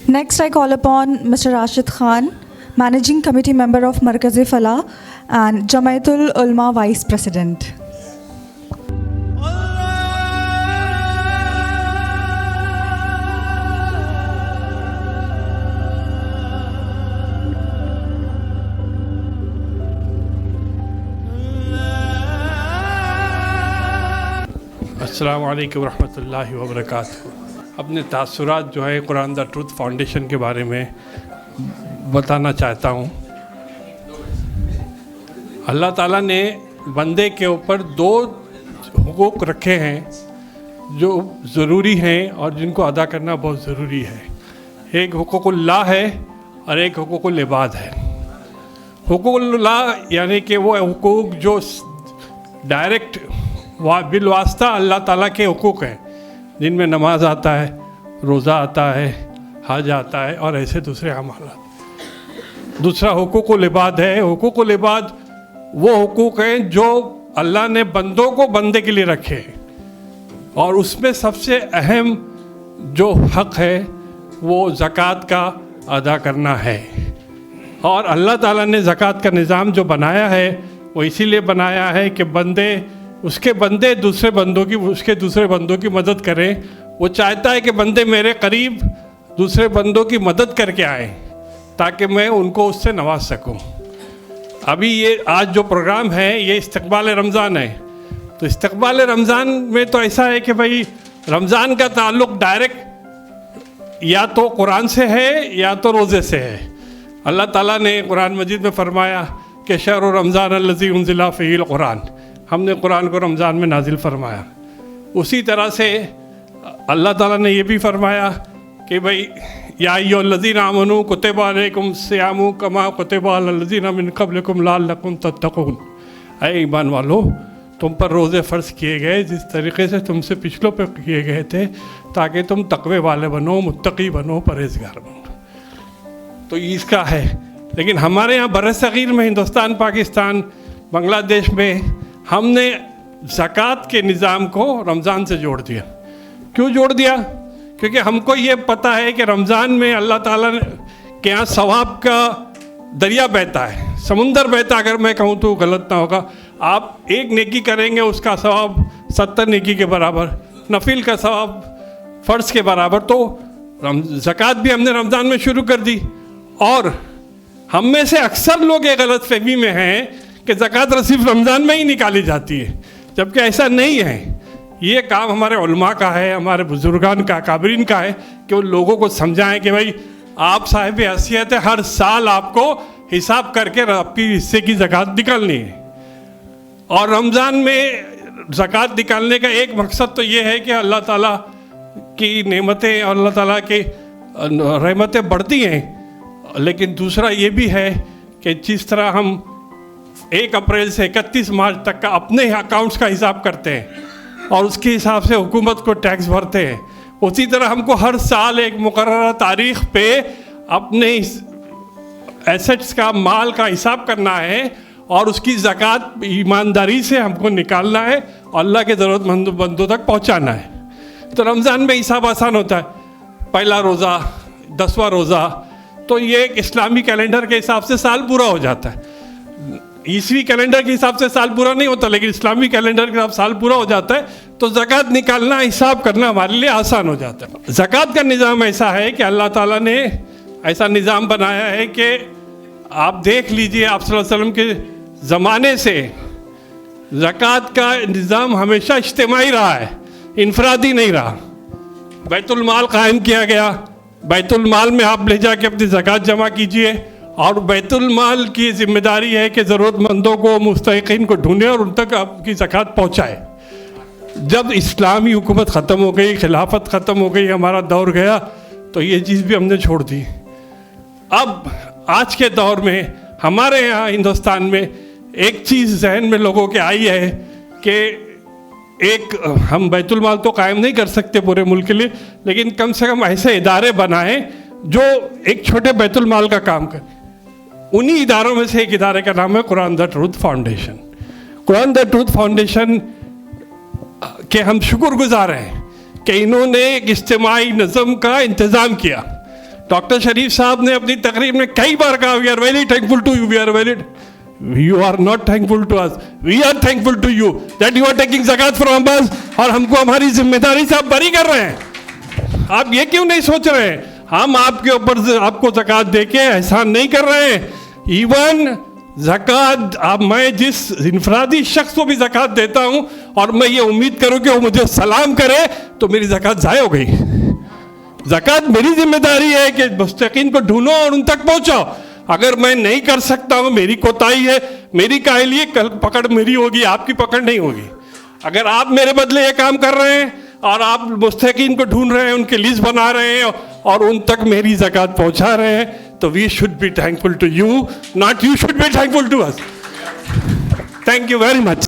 Next, I call upon Mr. Rashid Khan, Managing Committee Member of Markaz-e-Falah and Jamaatul Ulama Vice President. अस्सलामु अलैकुम रहमतुल्लाहि व बरकातहू। अपने तासुरात जो है कुरान द ट्रूथ फाउंडेशन के बारे में बताना चाहता हूँ। अल्लाह ताला ने बंदे के ऊपर दो हुकूक रखे हैं जो ज़रूरी हैं और जिनको अदा करना बहुत ज़रूरी है। एक हुकूकुल्लाह है और एक हुकूकुल इबाद है। हुकूकुल्लाह यानी कि वो हुकूक जो डायरेक्ट बिलवास्ता अल्लाह ताला के हुकूक हैं, जिनमें नमाज आता है, रोज़ा आता है, हज आता है और ऐसे दूसरे अमाल। दूसरा हुकूकुल इबाद है। हुकूकुल इबाद वो हुकूक हैं जो अल्लाह ने बंदों को बंदे के लिए रखे हैं और उसमें सबसे अहम जो हक़ है वो ज़कात का अदा करना है। और अल्लाह ताला ने ज़कात का निज़ाम जो बनाया है वो इसीलिए बनाया है कि उसके बंदे दूसरे बंदों की मदद करें। वो चाहता है कि बंदे मेरे करीब दूसरे बंदों की मदद करके आएँ ताकि मैं उनको उससे नवाज सकूं। अभी ये आज जो प्रोग्राम है ये इस्तक़बाल रमज़ान है। तो इस्तक़बाल रमज़ान में तो ऐसा है कि भाई रमज़ान का ताल्लुक़ डायरेक्ट या तो कुरान से है या तो रोज़े से है। अल्लाह ताला ने कुरान मजीद में फ़रमाया कि शहर रमज़ान अल्लज़ी उन्ज़िला फ़ीहिल कुरान, हमने कुरान को रमज़ान में नाजिल फरमाया। उसी तरह से अल्लाह ताला ने ये भी फरमाया कि भाई या अय्युहल्लज़ीना आमनू कुतिबा अलैकुम सियामु कमा कुतिबा अलल्लज़ीना मिन क़ब्लिकुम लअल्लकुम तत्तक़ून। ऐ ईमान वालो, तुम पर रोज़े फ़र्ज़ किए गए जिस तरीक़े से तुमसे पिछलों पर किए गए थे ताकि तुम तक़वे वाले बनो, मुत्तक़ी बनो, परहेज़गार बनो। तो इसका है। लेकिन हमारे यहाँ बर्र-ए-सग़ीर में, हिंदुस्तान, पाकिस्तान, बांग्लादेश में हमने ज़कात के निज़ाम को रमज़ान से जोड़ दिया। क्यों जोड़ दिया? क्योंकि हमको ये पता है कि रमज़ान में अल्लाह ताला के यहाँ सवाब का दरिया बहता है, समुंदर बहता। अगर मैं कहूँ तो गलत ना होगा। आप एक नेकी करेंगे उसका सवाब 70 नेकी के बराबर, नफिल का सवाब फ़र्ज़ के बराबर। तो ज़कात भी हमने रमज़ान में शुरू कर दी। और हम में से अक्सर लोग ये गलत फहमी में हैं कि ज़कात सिर्फ रमज़ान में ही निकाली जाती है, जबकि ऐसा नहीं है। ये काम हमारे उलमा का है, हमारे बुजुर्गान का, काबरीन का है कि वो लोगों को समझाएं कि भाई आप साहिब हैसियत है, हर साल आपको हिसाब करके आपकी हिस्से की ज़कात निकालनी है। और रमज़ान में ज़कात निकालने का एक मकसद तो ये है कि अल्लाह ताला की नेमतें और अल्लाह ताला की रहमतें बढ़ती हैं। लेकिन दूसरा ये भी है कि जिस तरह हम 1 अप्रैल से 31 मार्च तक का अपने अकाउंट्स का हिसाब करते हैं और उसके हिसाब से हुकूमत को टैक्स भरते हैं, उसी तरह हमको हर साल एक मुकर्ररा तारीख़ पे अपने एसेट्स का, माल का हिसाब करना है और उसकी ज़कात ईमानदारी से हमको निकालना है और अल्लाह के ज़रूरतमंद बंदों तक पहुंचाना है। तो रमज़ान में हिसाब आसान होता है। पहला रोज़ा, 10वां रोज़ा, तो ये एक इस्लामी कैलेंडर के हिसाब से साल पूरा हो जाता है। ईसवी कैलेंडर के हिसाब से साल पूरा नहीं होता, लेकिन इस्लामी कैलेंडर के हिसाब साल पूरा हो जाता है। तो ज़कात निकालना, हिसाब करना हमारे लिए आसान हो जाता है। ज़कात का निज़ाम ऐसा है कि अल्लाह ताला ने ऐसा निज़ाम बनाया है कि आप देख लीजिए, आप सल्लल्लाहु अलैहि वसल्लम के ज़माने से ज़कात का निज़ाम हमेशा इज्तिमाई रहा है, इनफरादी नहीं रहा। बैतुल माल कायम किया गया। बैतुल माल में आप ले जाके अपनी ज़कात जमा कीजिए और बैतुल माल की ज़िम्मेदारी है कि ज़रूरतमंदों को, मुस्तहिक़ीन को ढूंढे और उन तक आपकी ज़कात पहुँचाए। जब इस्लामी हुकूमत ख़त्म हो गई, खिलाफत ख़त्म हो गई, हमारा दौर गया, तो ये चीज़ भी हमने छोड़ दी। अब आज के दौर में हमारे यहाँ हिंदुस्तान में एक चीज़ जहन में लोगों के आई है कि हम बैतुल माल तो कायम नहीं कर सकते पूरे मुल्क के लिए, लेकिन कम से कम ऐसे इदारे बनाएं जो एक छोटे बैतुल माल का काम करें। उन्हीं इदारों में से एक इदारे का नाम है Quran the truth foundation. Quran the truth foundation के हम शुक्रगुजार हैं कि इन्होंने एक इज्तिमाई नज़म का इंतज़ाम किया। डॉक्टर शरीफ साहब ने अपनी तकरीर में कई बार कहा, we are very thankful to you, we are very, you are not thankful to us, we are thankful to you that you are taking ज़कात फ्रॉम अस, और हमको हमारी जिम्मेदारी से आप बरी कर रहे हैं। आप ये क्यों नहीं सोच रहे हैं हम आपके ऊपर आपको ज़कात दे के एहसान नहीं कर रहे हैं। इवन ज़कात अब मैं जिस इनफरादी शख्स को भी ज़कात देता हूँ और मैं ये उम्मीद करूँ कि वो मुझे सलाम करे तो मेरी ज़कात ज़ाय हो गई। ज़कात मेरी जिम्मेदारी है कि मुस्तकीन को ढूंढो और उन तक पहुँचाओ। अगर मैं नहीं कर सकता हूँ, मेरी कोताही है, मेरी काहली है, कल पकड़ मेरी होगी, आपकी पकड़ नहीं होगी। अगर आप मेरे बदले ये काम कर रहे हैं और आप मुस्तकीन को ढूंढ रहे हैं, उनकी लिस्ट बना रहे हैं और उन तक मेरी ज़कात पहुँचा रहे हैं, तो we should be thankful to you, not you should be thankful to us. Thank you very much.